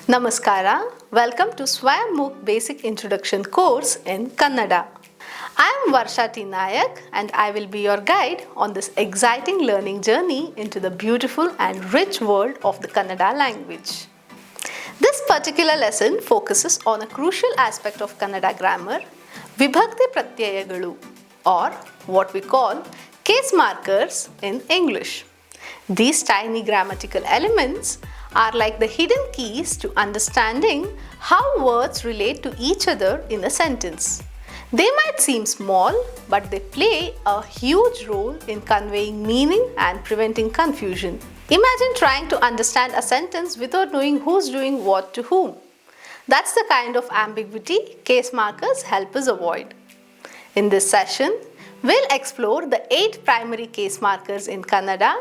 Namaskara, welcome to Swayam MOOC Basic Introduction course in Kannada. I am Varsha T. Nayak and I will be your guide on this exciting learning journey into the beautiful and rich world of the Kannada language. This particular lesson focuses on a crucial aspect of Kannada grammar, Vibhakti Pratyayagalu, or what we call case markers in English. These tiny grammatical elements are like the hidden keys to understanding how words relate to each other in a sentence. They might seem small, but they play a huge role in conveying meaning and preventing confusion. Imagine trying to understand a sentence without knowing who's doing what to whom. That's the kind of ambiguity case markers help us avoid. In this session, we'll explore the 8 primary case markers in Kannada,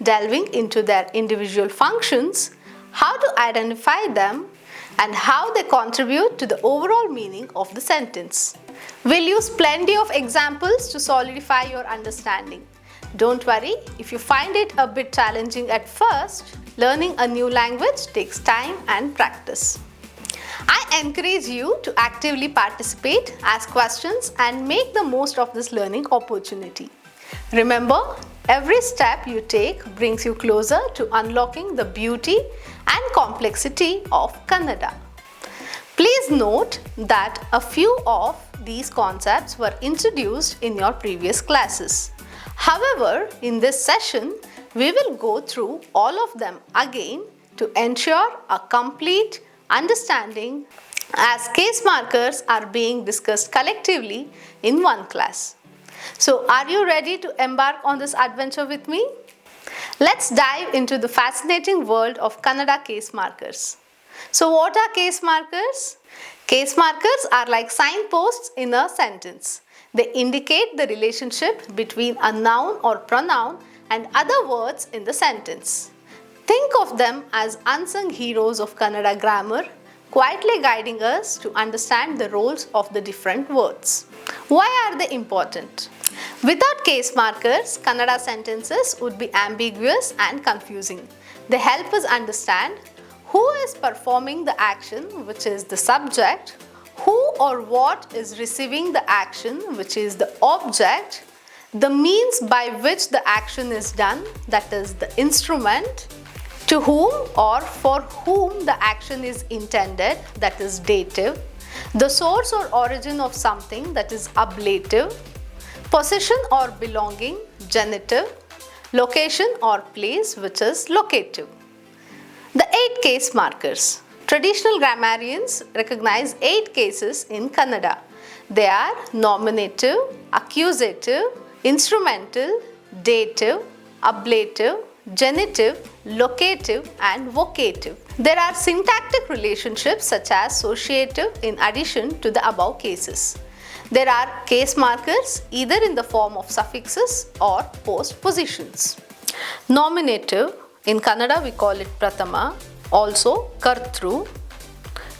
delving into their individual functions, how to identify them, and how they contribute to the overall meaning of the sentence. We'll use plenty of examples to solidify your understanding. Don't worry if you find it a bit challenging at first. Learning a new language takes time and practice. I encourage you to actively participate, ask questions, and make the most of this learning opportunity. Remember, every step you take brings you closer to unlocking the beauty and complexity of Kannada. Please note that a few of these concepts were introduced in your previous classes. However, in this session, we will go through all of them again to ensure a complete understanding as case markers are being discussed collectively in one class. So, are you ready to embark on this adventure with me? Let's dive into the fascinating world of Kannada case markers. So, what are case markers? Case markers are like signposts in a sentence. They indicate the relationship between a noun or pronoun and other words in the sentence. Think of them as unsung heroes of Kannada grammar, quietly guiding us to understand the roles of the different words. Why are they important? Without case markers, Kannada sentences would be ambiguous and confusing. They help us understand who is performing the action, which is the subject, who or what is receiving the action, which is the object, the means by which the action is done, that is the instrument, to whom or for whom the action is intended, that is dative, the source or origin of something, that is ablative, possession or belonging, genitive, location or place, which is locative. The 8 case markers. Traditional grammarians recognize 8 cases in Kannada. They are nominative, accusative, instrumental, dative, ablative, genitive, locative, and vocative. There are syntactic relationships such as associative in addition to the above cases. There are case markers either in the form of suffixes or postpositions. Nominative, in Kannada we call it Prathama, also Kartru.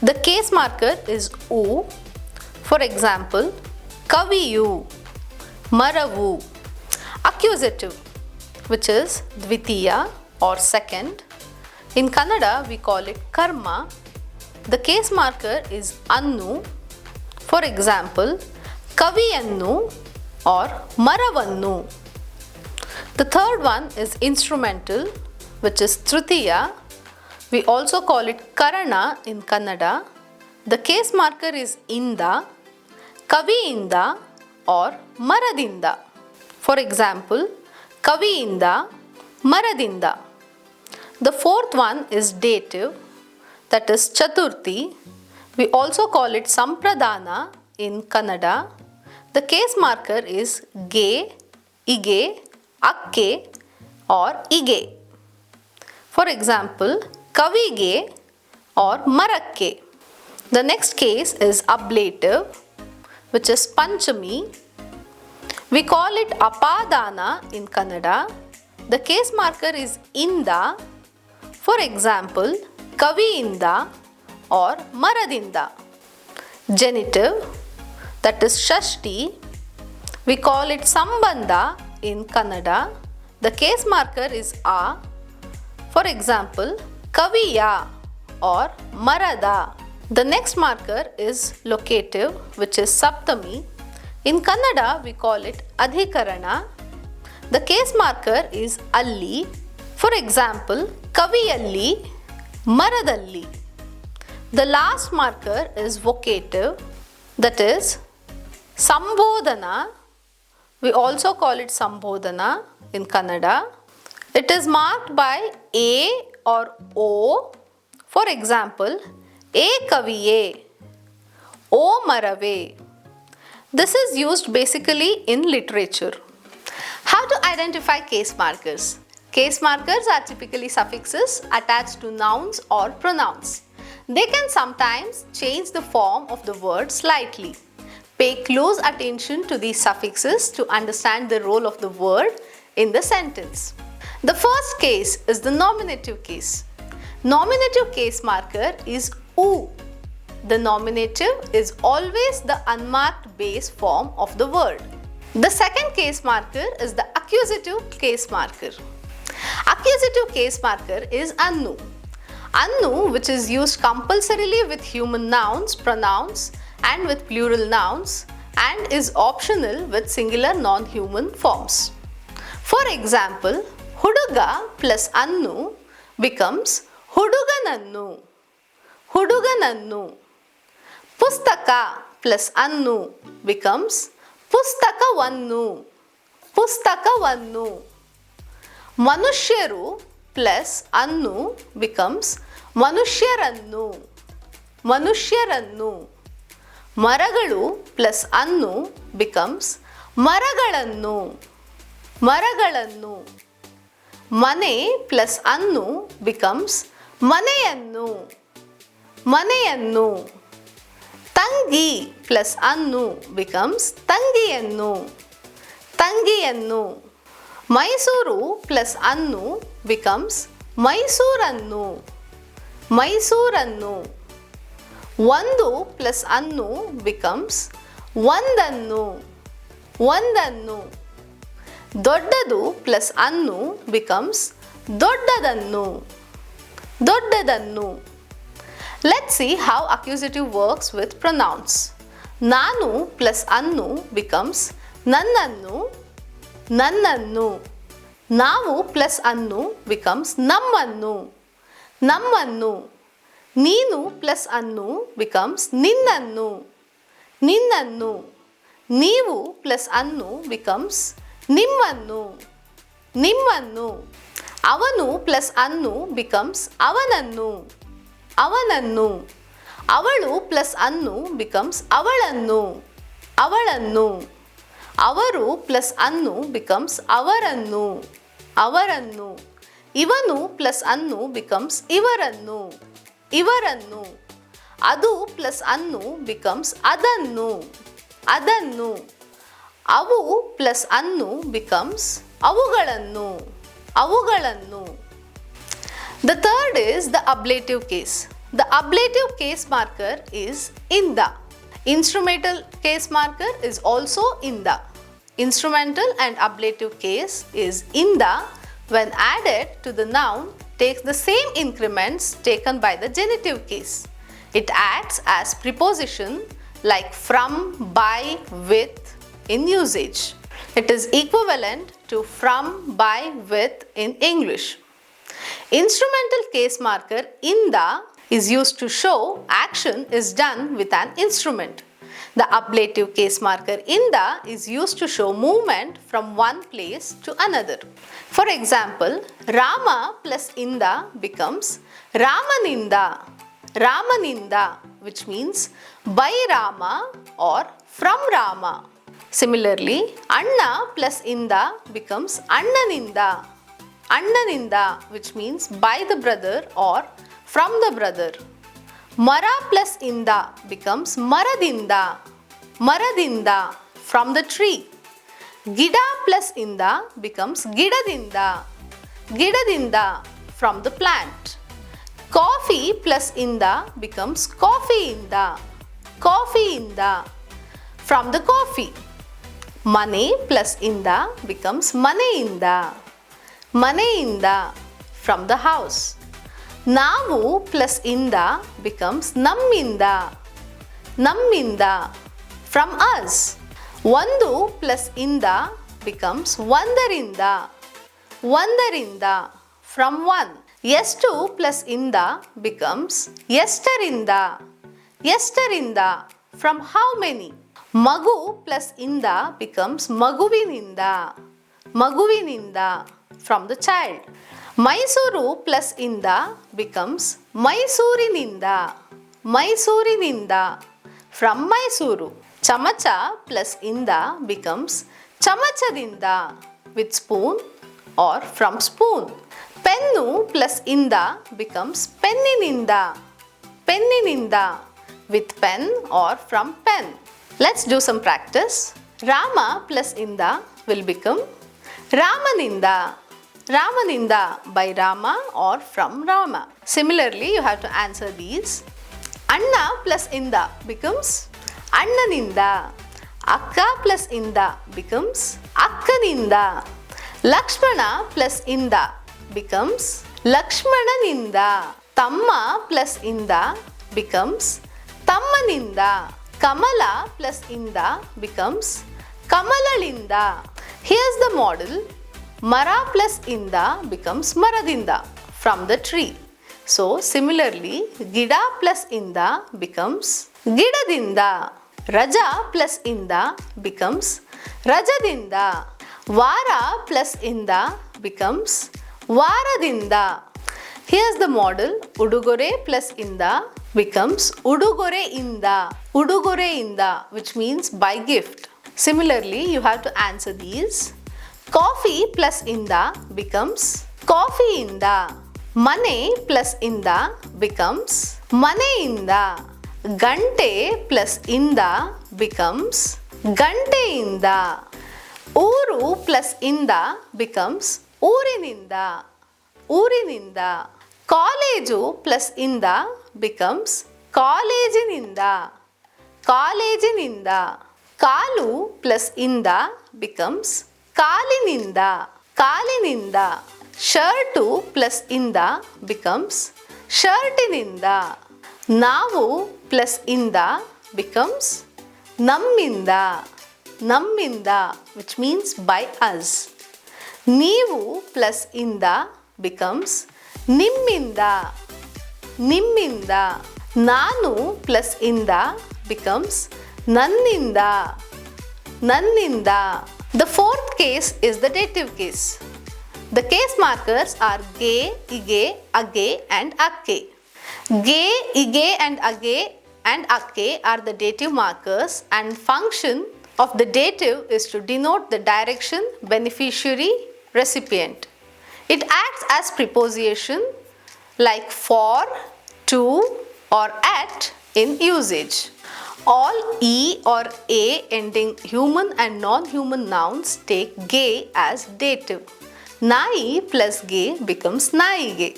The case marker is U. For example, Kaviyu, Maravu. Accusative, which is Dvitiya or second. In Kannada we call it Karma. The case marker is Annu. For example, Kaviyannu or Maravannu. The third one is instrumental, which is Tritiya. We also call it Karana in Kannada. The case marker is Inda, Kaviyinda or Maradinda. For example, Kaviyinda, Maradinda. The fourth one is dative, that is Chaturthi. We also call it Sampradana in Kannada. The case marker is Ge, Ige, Akke or Ige. For example, Kavige or Marakke. The next case is ablative, which is Panchami. We call it Apadana in Kannada. The case marker is Inda. For example, Kaviyinda or Maradinda. Genitive, that is Shashti. We call it Sambandha in Kannada. The case marker is A. For example, Kaviya or Marada. The next marker is locative, which is Saptami. In Kannada, we call it Adhikarana. The case marker is Alli. For example, Kaviyalli, Maradalli. The last marker is vocative, that is Sambodhana. We also call it Sambodhana in Kannada. It is marked by A or O. For example, E Kaviye, O Marave. This is used basically in literature. How to identify case markers? Case markers are typically suffixes attached to nouns or pronouns. They can sometimes change the form of the word slightly. Pay close attention to these suffixes to understand the role of the word in the sentence. The first case is the nominative case. Nominative case marker is U. The nominative is always the unmarked base form of the word. The second case marker is the accusative case marker. Accusative case marker is Annu. Annu, which is used compulsorily with human nouns, pronouns and with plural nouns, and is optional with singular non-human forms. For example, Huduga plus Annu becomes Huduganannu. Huduganannu. Pustaka plus Annu becomes Pustakavannu. Pustakavannu. Manushyaru plus Annu becomes Manushyarannu. Manushyarannu. Maragalu plus Annu becomes Maragalannu. Maragalannu. Mane plus Annu becomes Maneyannu. Maneyannu. Tangi plus Annu becomes Tangiyannu. Tangiyannu. Mysuru plus Annu becomes Mysurannu. Mysurannu. Vandu plus Annu becomes Vandannu. Vandannu. Doddadu plus Annu becomes Doddadannu. Doddadannu. Let's see how accusative works with pronouns. Nanu plus Annu becomes Nannannu. Nannannu. Navu plus Annu becomes Nammannu. Nammannu. Neenu plus Annu becomes Ninnannu. Ninnannu. Neevu plus Annu becomes Nimmannu. Nimmannu. Avanu plus Annu becomes Avanannu. Avanannu. Avalu plus Annu becomes Avalannu. Avalannu. Avaru plus Annu becomes Avarannu. Avarannu. Ivanu plus Annu becomes Ivarannu. Ivarannu. Adu plus Annu becomes Adannu. Adannu. Avu plus Annu becomes Avugalannu. Avugalannu. The third is the ablative case. The ablative case marker is Inda. Instrumental case marker is also Inda. Instrumental and ablative case is Inda when added to the noun takes the same increments taken by the genitive case. It acts as preposition like from, by, with in usage. It is equivalent to from, by, with in English. Instrumental case marker Inda is used to show action is done with an instrument. The ablative case marker Inda is used to show movement from one place to another. For example, Rama plus Inda becomes Ramaninda. Ramaninda, which means by Rama or from Rama. Similarly, Anna plus Inda becomes Annaninda. Annaninda, which means by the brother or from the brother. Mara plus Inda becomes Maradinda. Maradinda, from the tree. Gida plus Inda becomes Gidadinda. Gidadinda, from the plant. Coffee plus Inda becomes Coffeeinda. Coffeeinda, from the coffee. Money plus Inda becomes Maneinda. Maneinda, from the house. ನಾವು plus ಇಂದ becomes ನಮ್ಮಿಂದ. ನಮ್ಮಿಂದ. From us. ಒಂದು plus ಇಂದ becomes ಒಂದರಿಂದ. ಒಂದರಿಂದ. From one. ಎಷ್ಟು plus ಇಂದ becomes ಎಷ್ಟರಿಂದ. ಎಷ್ಟರಿಂದ. From how many. ಮಗು plus ಇಂದ becomes ಮಗುವಿನಿಂದ. ಮಗುವಿನಿಂದ. From the child. Mysuru plus ಇಂದ becomes ಮೈಸೂರಿನಿಂದ. ಮೈಸೂರಿನಿಂದ. From ಮೈಸೂರು. ಚಮಚ plus ಇಂದ becomes ಚಮಚದಿಂದ. With spoon or from spoon. Pen plus ಇಂದ becomes ಪೆನ್ನಿನಿಂದ. ಪೆನ್ನಿನಿಂದ. With pen or from pen. Let's do some practice. Rama plus ಇಂದ will become ರಾಮನಿಂದ. ರಾಮನಿಂದ by Rama or from Rama. Similarly, you have to answer these. ಅಣ್ಣ plus ಇಂದ becomes ಅಣ್ಣನಿಂದ. ಅಕ್ಕ plus ಇಂದ becomes ಅಕ್ಕನಿಂದ. Lakshmana plus ಇಂದ becomes ಲಕ್ಷ್ಮಣನಿಂದ. ತಮ್ಮ plus ಇಂದ becomes ತಮ್ಮನಿಂದ. ಕಮಲ plus ಇಂದ becomes ಕಮಲಳಿಂದ. Here's the model. ಮರ plus ಇಂದ becomes ಮರದಿಂದ. From the tree. So similarly, ಗಿಡ plus ಇಂದ becomes ಗಿಡದಿಂದ. ರಜ plus ಇಂದ becomes ರಜದಿಂದ. ವಾರ plus ಇಂದ becomes ವಾರದಿಂದ. Here's the model. ಉಡುಗೊರೆ plus ಇಂದ becomes ಉಡುಗೊರೆಯಿಂದ. ಉಡುಗೊರೆಯಿಂದ, which means by gift. Similarly, you have to answer these. Coffee plus ಇಂದ becomes ಕಾಫಿಯಿಂದ. ಮನೆ plus ಇಂದ becomes ಮನೆಯಿಂದ. ಗಂಟೆ plus ಇಂದ becomes ಗಂಟೆಯಿಂದ. ಊರು plus ಇಂದ becomes ಊರಿನಿಂದ. ಊರಿನಿಂದ. ಕಾಲೇಜು plus ಇಂದ becomes ಕಾಲೇಜಿನಿಂದ. ಕಾಲೇಜಿನಿಂದ. ಕಾಲು plus ಇಂದ becomes ಕಾಲಿನಿಂದ. ಕಾಲಿನಿಂದ. ಶರ್ಟು plus ಇಂದ becomes ಶರ್ಟಿನಿಂದ. ನಾವು plus ಇಂದ becomes ನಮ್ಮಿಂದ. ನಮ್ಮಿಂದ, which means by us. ನೀವು plus ಇಂದ becomes ನಿಮ್ಮಿಂದ. ನಿಮ್ಮಿಂದ. ನಾನು plus ಇಂದ becomes ನನ್ನಿಂದ. ನನ್ನಿಂದ. The fourth case is the dative case. The case markers are ಗೆ, ಇಗೆ, ಅಗೆ and ಅಕ್ಕೆ. ಗೆ, ಇಗೆ and age and akke are the dative markers, and function of the dative is to denote the direction, beneficiary, recipient. It acts as preposition like for, to or at in usage. All e or a ending human and non-human nouns take ge as dative. Nai plus ge becomes naige.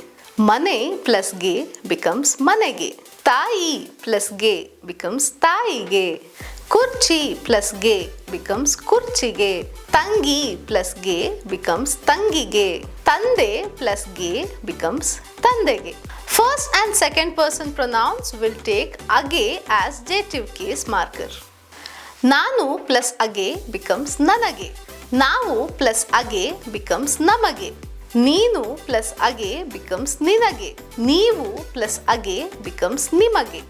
Mane plus ge becomes manege. Tayi plus ge becomes taige. Kurchi plus ge becomes kurchige. Tangi plus ge becomes tangige. Tande plus ge becomes tandege. First and second person pronouns will take age as dative case marker. Nanu plus age becomes nanage. ನಾವು plus age becomes ನಮಗೆ. ನೀನು plus age becomes ನಿನಗೆ. ನೀವು plus age becomes ನಿಮಗೆ.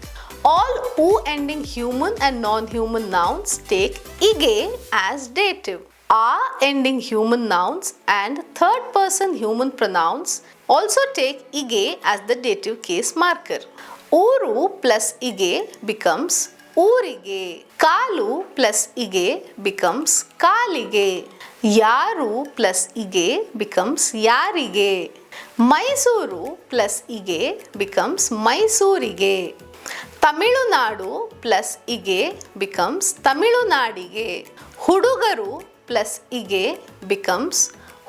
All u ending human and non-human nouns take ige as dative. A ending human nouns and third person human pronouns also take ige as the dative case marker. Uru plus ige becomes ಊರಿಗೆ. ಕಾಲು plus ige becomes ಕಾಲಿಗೆ. ಯಾರು plus ige becomes ಯಾರಿಗೆ. Mysuru plus ige becomes ಮೈಸೂರಿಗೆ. Tamil Nadu plus ige becomes ತಮಿಳುನಾಡಿಗೆ. ಹುಡುಗರು plus ige becomes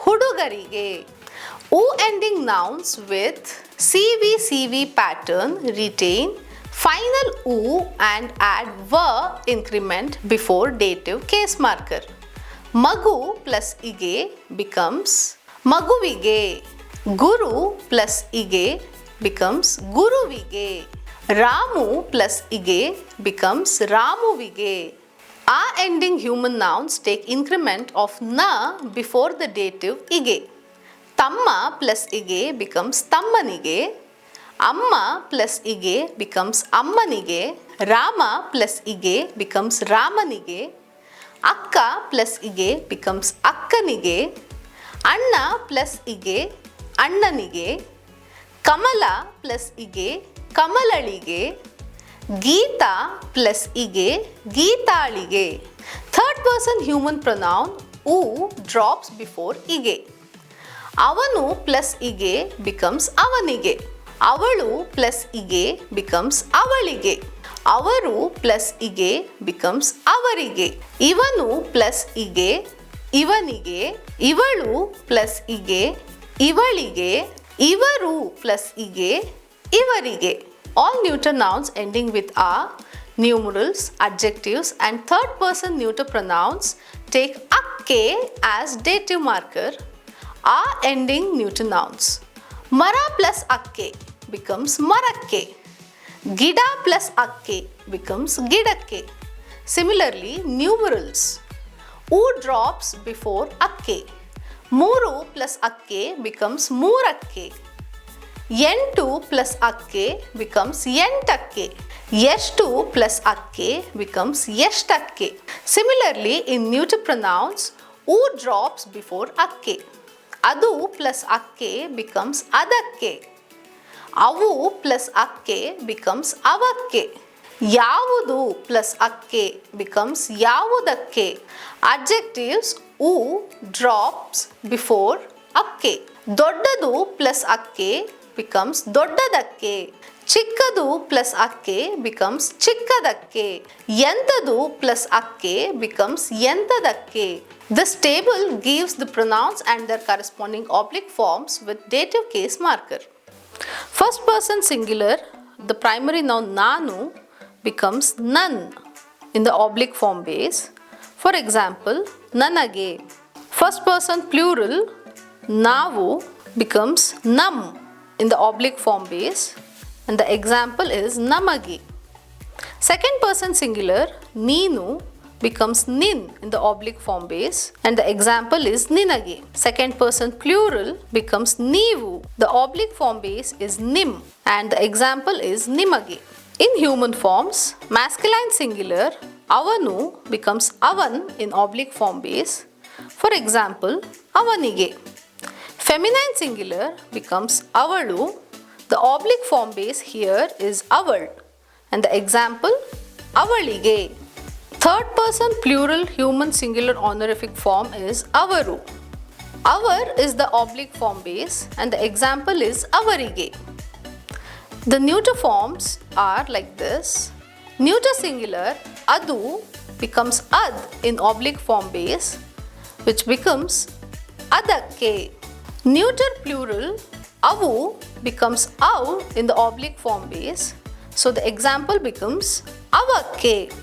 ಹುಡುಗರಿಗೆ. U ending nouns with CV pattern retain final u and add va increment before dative case marker. Magu plus ige becomes maguvige. Guru plus ige becomes Guruvige. Ramu plus ige becomes Ramuvige. A ending human nouns take increment of na before the dative ige. Tamma plus ige becomes Tammanige. Amma plus ige becomes Ammanige. Rama plus ige becomes Ramanige. Akka plus ige becomes Akkanige. Anna plus ige Annanige. Kamala plus ige Kamalalige. Geeta plus ige Geetalige. Third person human pronoun u drops before ige. Avanu plus ige becomes Avanige. Avalu plus ige becomes Avalige. Avaru plus ige becomes Avarige. Ivanu plus ige Ivanige. Ivalu plus ige Ivalige. Ivaru plus ige Ivarige. All neuter nouns ending with a, numerals, adjectives and third person neuter pronouns take akke as dative marker. A ending neuter nouns. Mara plus akke becomes Marakke. Gida plus akke becomes Gidakke. Similarly, numerals. U drops before akke. Muru plus akke becomes Moorakke. Yentu plus akke becomes Yentakke. Yeshtu plus akke becomes Yeshtakke. Similarly, in neuter pronouns, u drops before akke. Adu plus akke becomes Adakke. Avu plus akke becomes Avakke. Yavudu plus akke becomes Yavudakke. Adjectives u drops before akke. Doddadu plus akke becomes Doddadakke. Chikkadu plus akke becomes Chikkadakke. Yentadu plus akke becomes Yentadakke. This table gives the pronouns and their corresponding oblique forms with dative case marker. First person singular, the primary noun nanu becomes nan in the oblique form base. For example, nanage. First person plural, navu becomes nam in the oblique form base, and the example is namagi. Second person singular, neenu becomes nin in the oblique form base, and the example is ninage. Second person plural becomes neevu. The oblique form base is nim, and the example is nimage. In human forms, masculine singular, avanu becomes avan in oblique form base. For example, avanige. Feminine singular becomes avalu. The oblique form base here is aval, and the example avalige. Third person plural human singular honorific form is avaru. Avar is the oblique form base, and the example is avarige. The neuter forms are like this. Neuter singular adu becomes ad in oblique form base, which becomes adakke. Neuter plural avu becomes au in the oblique form base, so the example becomes avakke.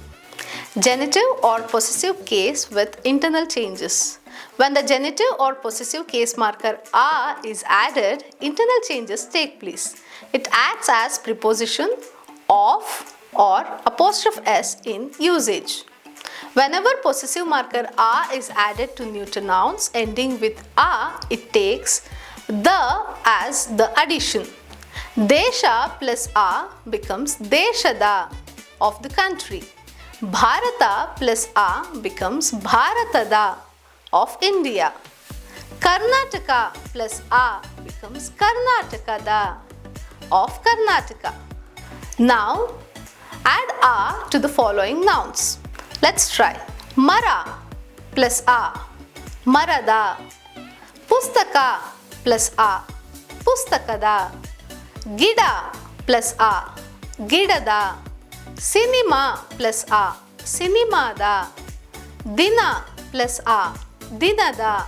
Genitive or possessive case with internal changes. When the genitive or possessive case marker a is added, internal changes take place. It acts as preposition, of or apostrophe s in usage. Whenever possessive marker a is added to neuter nouns ending with a, it takes the as the addition. Desha plus a becomes Deshada of the country. Bharata plus a becomes Bharatada of India. Karnataka plus a becomes Karnatakada of Karnataka. Now add a to the following nouns. Let's try. Mara plus a, Marada. Pustaka plus a, Pustakada. Gida plus a, Gidada. Cinema plus a, Cinemada. Dina plus a, Dinada.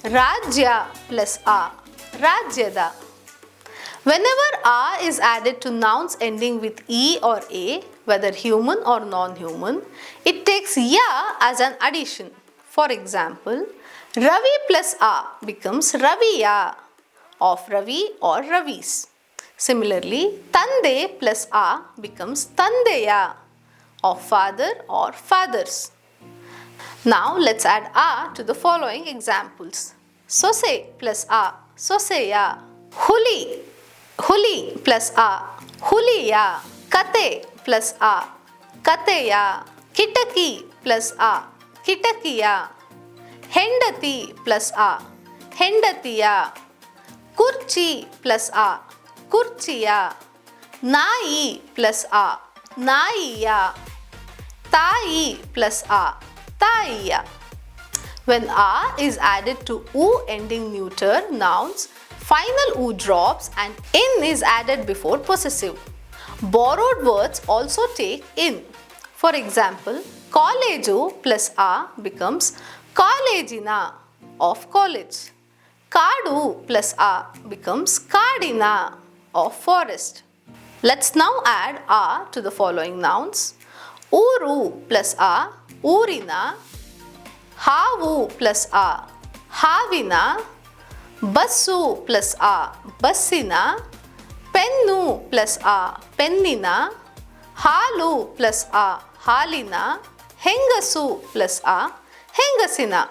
Rajya plus a, Rajyada. Whenever a is added to nouns ending with e or a, whether human or non-human, it takes ya as an addition. For example, Ravi plus a becomes Raviya of Ravi or Ravis. Similarly, tande plus a becomes tandeya, of father or fathers. Now let's add a to the following examples. Sose plus a, soseya. Huli, huli plus a, huliya. Kate plus a, kateya. Kitaki plus a, kitakiya. Hendati plus a, hendatiya. Kurchi plus a, kurchiya. Nai plus a, naiya. Tai plus a, taiya. When a is added to u ending neuter nouns, final u drops and in is added before possessive. Borrowed words also take in. For example, colleju plus a becomes collegina, of college. Kadu plus a becomes kadina, of forest. Let's now add a to the following nouns. Uru plus a, urina. Havu plus a, havina. Bassu plus a, bassina. Pennu plus a, pennina. Halu plus a, halina. Hengasu plus a, hengasina.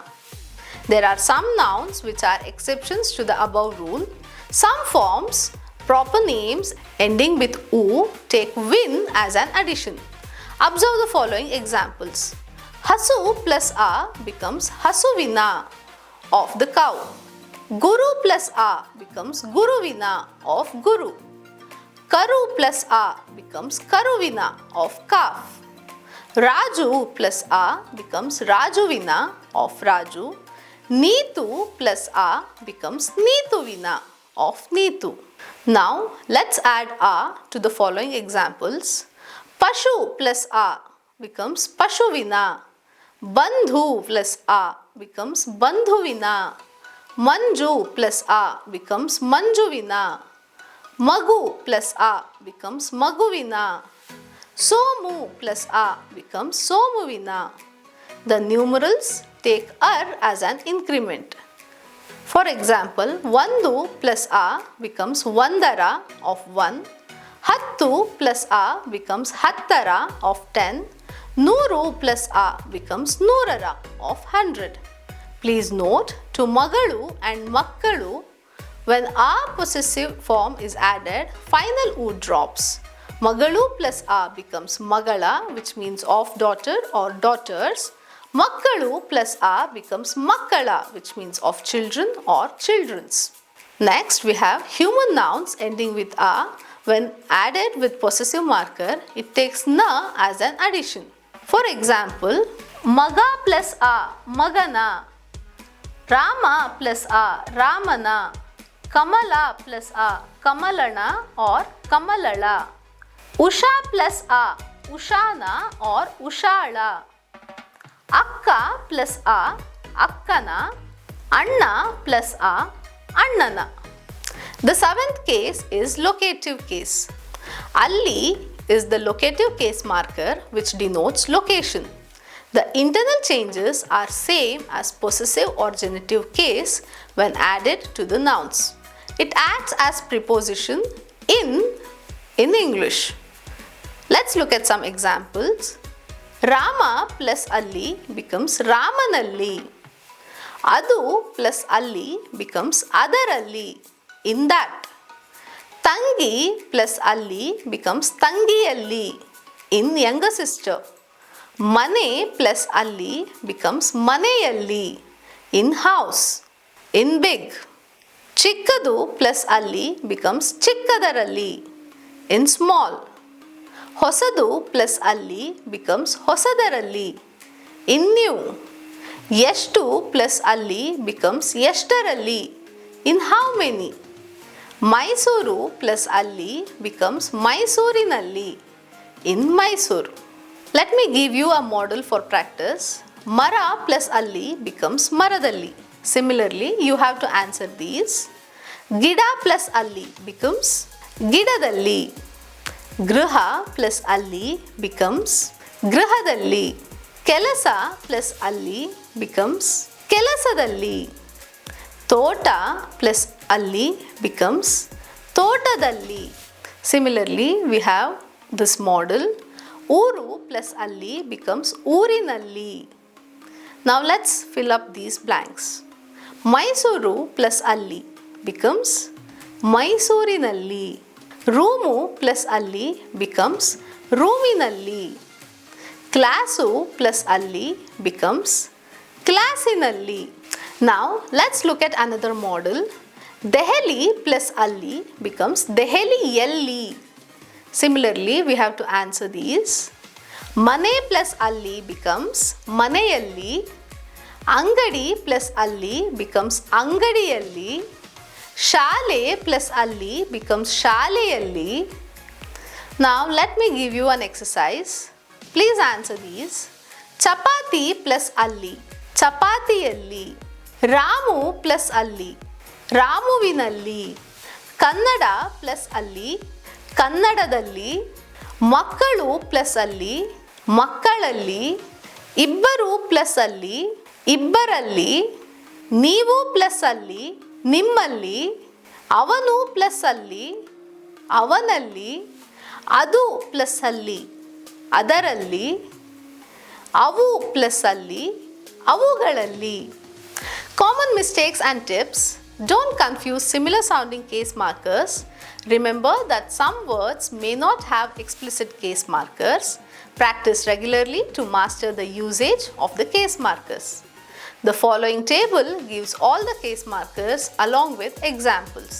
There are some nouns which are exceptions to the above rule. Some forms, proper names ending with u, take win as an addition. Observe the following examples. Hasu plus a becomes hasuvina, of the cow. Guru plus a becomes guruvina, of guru. Karu plus a becomes karuvina, of calf. Raju plus a becomes rajuvina, of raju. Neetu plus a becomes neetuvina, of neetu. Now let's add a to the following examples. Pashu plus a becomes pashuvina. Bandhu plus a becomes bandhuvina. Manju plus a becomes manjuvina. Magu plus a becomes maguvina. Somu plus a becomes somuvina. The numerals take ar as an increment. For example, vandu plus a becomes vandara, of 1. Hattu plus a becomes hattara, of 10. Nuru plus a becomes nurara, of 100. Please note, to magalu and makkalu, when a possessive form is added, final u drops. Magalu plus a becomes magala, which means of daughter or daughters. Makkalu plus a becomes makkala, which means of children or children's. Next, we have human nouns ending with a. When added with possessive marker, it takes na as an addition. For example, maga plus a, magana. Rama plus a, ramana. Kamala plus a, kamalana or kamalala. Usha plus a, ushana or ushala. Akka plus a, akkana. Anna plus a, annana. The seventh case is locative case. Alli is the locative case marker which denotes location. The internal changes are same as possessive or genitive case when added to the nouns. It acts as preposition in English. Let's look at some examples. Rama plus Alli becomes Ramanalli. Adu plus Alli becomes Adaralli, in that. Tangi plus Alli becomes Tangiyalli, in younger sister. Mane plus Alli becomes Maneyalli, in house, in big. Chikkadu plus Alli becomes Chikkadaralli, in small. Hosadu plus Alli becomes Hosadaralli, in new. Yeshtu plus Alli becomes Yeshtaralli, in how many. Mysuru plus Alli becomes Mysurinalli, in Mysore. Let me give you a model for practice. Mara plus Alli becomes Maradalli. Similarly, you have to answer these. Gida plus Alli becomes Gidadalli. Griha plus Alli becomes Grihadalli. Kelasa plus Alli becomes Kelasadalli. Tota plus Alli becomes ತೋಟದಲ್ಲಿ. Similarly, we have this model. ಊರು plus ಅಲ್ಲಿ becomes ಊರಿನಲ್ಲಿ. Now let's fill up these blanks. Mysuru plus ಅಲ್ಲಿ becomes ಮೈಸೂರಿನಲ್ಲಿ. Room plus ಅಲ್ಲಿ becomes ರೂಮಿನಲ್ಲಿ. Class plus ಅಲ್ಲಿ becomes ಕ್ಲಾಸಿನಲ್ಲಿ. Now let's look at another model. Delhi plus ಅಲ್ಲಿ becomes ದೆಹಲಿಯಲ್ಲಿ. Similarly, we have to answer these. ಮನೆ plus ಅಲ್ಲಿ becomes ಮನೆಯಲ್ಲಿ. ಅಂಗಡಿ plus ಅಲ್ಲಿ becomes ಅಂಗಡಿಯಲ್ಲಿ. ಶಾಲೆ plus ಅಲ್ಲಿ becomes ಶಾಲೆಯಲ್ಲಿ. Now let me give you an exercise. Please answer these. Chapati plus ಅಲ್ಲಿ ಚಪಾತಿಯಲ್ಲಿ. ರಾಮು plus ಅಲ್ಲಿ ರಾಮುವಿನಲ್ಲಿ. ಕನ್ನಡ plus ಅಲ್ಲಿ ಕನ್ನಡದಲ್ಲಿ. ಮಕ್ಕಳು plus ಅಲ್ಲಿ ಮಕ್ಕಳಲ್ಲಿ. ಇಬ್ಬರು plus ಅಲ್ಲಿ ಇಬ್ಬರಲ್ಲಿ. ನೀವು plus ಅಲ್ಲಿ ನಿಮ್ಮಲ್ಲಿ. ಅವನು plus ಅಲ್ಲಿ ಅವನಲ್ಲಿ. ಅದು plus ಅಲ್ಲಿ ಅದರಲ್ಲಿ. ಅವು plus ಅಲ್ಲಿ ಅವುಗಳಲ್ಲಿ. Common mistakes and tips. Don't confuse similar sounding case markers. Remember that some words may not have explicit case markers. Practice regularly to master the usage of the case markers. The following table gives all the case markers along with examples.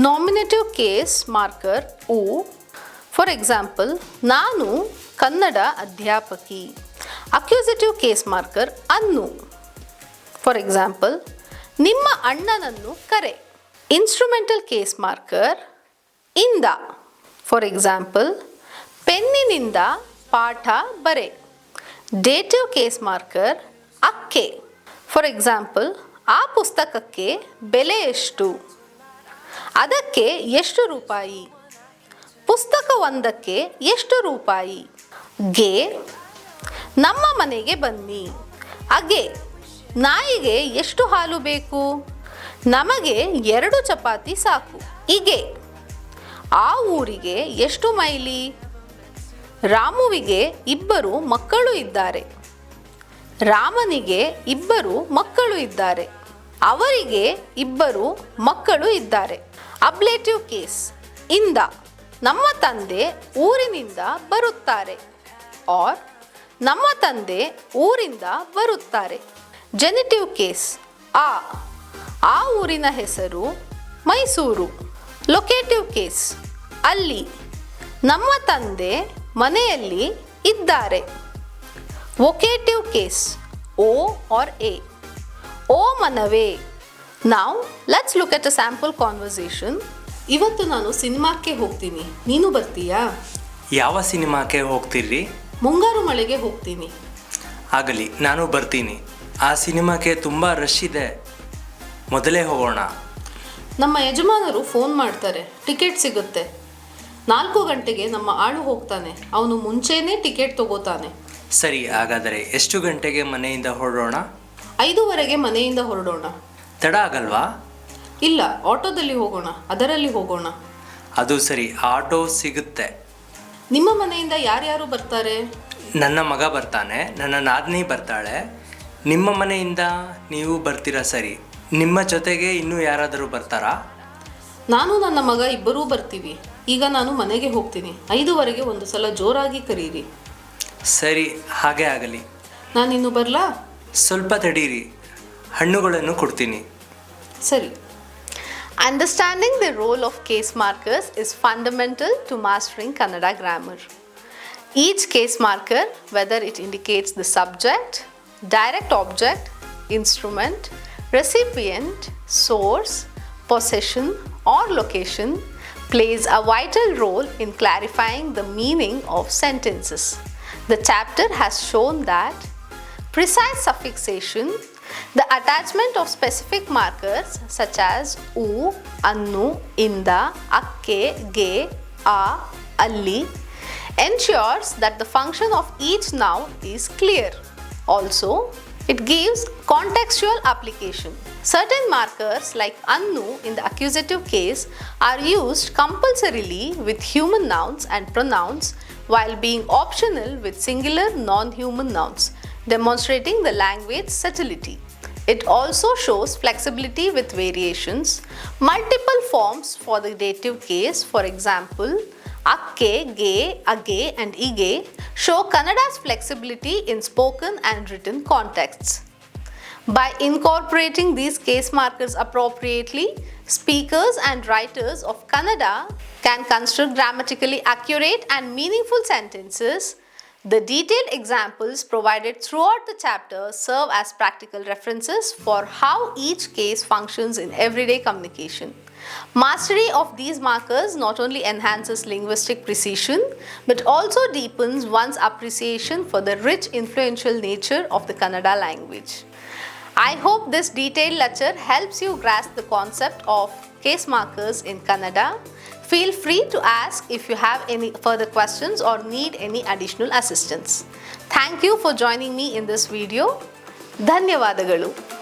Nominative case marker U. For example, ನಾನು Kannada ಅಧ್ಯಾಪಕಿ. Accusative case marker ಅನ್ನು. For example, ನಿಮ್ಮ ಅಣ್ಣನನ್ನು ಕರೆ. Instrumental case marker ಇಂದ. For example, ಪೆನ್ನಿನಿಂದ ಪಾಠ ಬರೆ. Dative case marker ಅಕ್ಕೆ. For example, ಆ ಪುಸ್ತಕಕ್ಕೆ ಬೆಲೆ ಎಷ್ಟು? ಅದಕ್ಕೆ ಎಷ್ಟು ರೂಪಾಯಿ? ಪುಸ್ತಕವೊಂದಕ್ಕೆ ಎಷ್ಟು ರೂಪಾಯಿ? ಗೆ. ನಮ್ಮ ಮನೆಗೆ ಬನ್ನಿ. ಅಗೆ. ನಾಯಿಗೆ ಎಷ್ಟು ಹಾಲು ಬೇಕು? ನಮಗೆ 2 ಚಪಾತಿ ಸಾಕು. ಇಗೆ. ಆ ಊರಿಗೆ ಎಷ್ಟು ಮೈಲಿ? ರಾಮುವಿಗೆ 2 ಮಕ್ಕಳು ಇದ್ದಾರೆ. ರಾಮನಿಗೆ 2 ಮಕ್ಕಳು ಇದ್ದಾರೆ. ಅವರಿಗೆ 2 ಮಕ್ಕಳು ಇದ್ದಾರೆ. ಅಬ್ಲೇಟಿವ್ ಕೇಸ್ ಇಂದ. ನಮ್ಮ ತಂದೆ ಊರಿನಿಂದ ಬರುತ್ತಾರೆ. ಆರ್ ನಮ್ಮ ತಂದೆ ಊರಿಂದ ಬರುತ್ತಾರೆ. ಜೆನಿಟಿವ್ ಕೇಸ್ ಆ ಊರಿನ ಹೆಸರು ಮೈಸೂರು. ಲೊಕೇಟಿವ್ ಕೇಸ್ ಅಲ್ಲಿ. ನಮ್ಮ ತಂದೆ ಮನೆಯಲ್ಲಿ ಇದ್ದಾರೆ. ವೊಕೇಟಿವ್ case O R A. O Manave. Now let's look at a sample conversation. ಇವತ್ತು ನಾನು ಸಿನಿಮಾಕ್ಕೆ ಹೋಗ್ತೀನಿ, ನೀನು ಬರ್ತೀಯಾ? ಯಾವ ಸಿನಿಮಾಕ್ಕೆ ಹೋಗ್ತೀರಿ? ಮುಂಗಾರು ಮಳೆಗೆ ಹೋಗ್ತೀನಿ. ಆಗಲಿ, ನಾನು ಬರ್ತೀನಿ. ಆ ಸಿನಿಮಾಕ್ಕೆ ತುಂಬ ರಶ್ ಇದೆ, ಮೊದಲೇ ಹೋಗೋಣ. ನಮ್ಮ ಯಜಮಾನರು ಫೋನ್ ಮಾಡ್ತಾರೆ, ಟಿಕೆಟ್ ಸಿಗುತ್ತೆ. 4 ಗಂಟೆಗೆ ನಮ್ಮ ಆಳು ಹೋಗ್ತಾನೆ, ಅವನು ಮುಂಚೆನೇ ಟಿಕೆಟ್ ತಗೋತಾನೆ. ಸರಿ, ಹಾಗಾದರೆ ಎಷ್ಟು ಗಂಟೆಗೆ ಮನೆಯಿಂದ ಹೊರಡೋಣ? 5:30ಗೆ ಮನೆಯಿಂದ ಹೊರಡೋಣ. ತಡ ಆಗಲ್ವಾ? ಇಲ್ಲ, ಆಟೋದಲ್ಲಿ ಹೋಗೋಣ, ಅದರಲ್ಲಿ ಹೋಗೋಣ. ಅದು ಸರಿ, ಆಟೋ ಸಿಗುತ್ತೆ. ನಿಮ್ಮ ಮನೆಯಿಂದ ಯಾರ್ಯಾರು ಬರ್ತಾರೆ? ನನ್ನ ಮಗ ಬರ್ತಾನೆ, ನನ್ನ ನಾದಿನಿ ಬರ್ತಾಳೆ. ನಿಮ್ಮ ಮನೆಯಿಂದ ನೀವು ಬರ್ತೀರಾ? ಸರಿ, ನಿಮ್ಮ ಜೊತೆಗೆ ಇನ್ನೂ ಯಾರಾದರೂ ಬರ್ತಾರಾ? ನಾನು ನನ್ನ ಮಗ ಇಬ್ಬರೂ ಬರ್ತೀವಿ. ಈಗ ನಾನು ಮನೆಗೆ ಹೋಗ್ತೀನಿ. 5:15ಗೆ ಒಂದು ಸಲ ಜೋರಾಗಿ ಕರೀರಿ. ಸರಿ, ಹಾಗೆ ಆಗಲಿ. ನಾನಿನ್ನು ಬರಲಾ? ಸ್ವಲ್ಪ ತಡೀರಿ, ಹಣ್ಣುಗಳನ್ನು ಕೊಡ್ತೀನಿ. ಸರಿ. Understanding the role of case markers is fundamental to mastering Kannada grammar. Each case marker, whether it indicates the subject, direct object, instrument, recipient, source, possession, or location, plays a vital role in clarifying the meaning of sentences. The chapter has shown that precise suffixation, the attachment of specific markers such as u, annu, inda, akke, ge, a, alli ensures that the function of each noun is clear. Also, It gives contextual application. Certain markers like annu in the accusative case are used compulsorily with human nouns and pronouns while being optional with singular non-human nouns, demonstrating the language subtlety. It also shows flexibility with variations. Multiple forms for the dative case, for example, akke, ge, age and ige, show Kannada's flexibility in spoken and written contexts. By incorporating these case markers appropriately, speakers and writers of Kannada can construct grammatically accurate and meaningful sentences. The detailed examples provided throughout the chapter serve as practical references for how each case functions in everyday communication. Mastery of these markers not only enhances linguistic precision but also deepens one's appreciation for the rich, influential nature of the Kannada language. I hope this detailed lecture helps you grasp the concept of case markers in Kannada. Feel free to ask if you have any further questions or need any additional assistance. Thank you for joining me in this video. ಧನ್ಯವಾದಗಳು.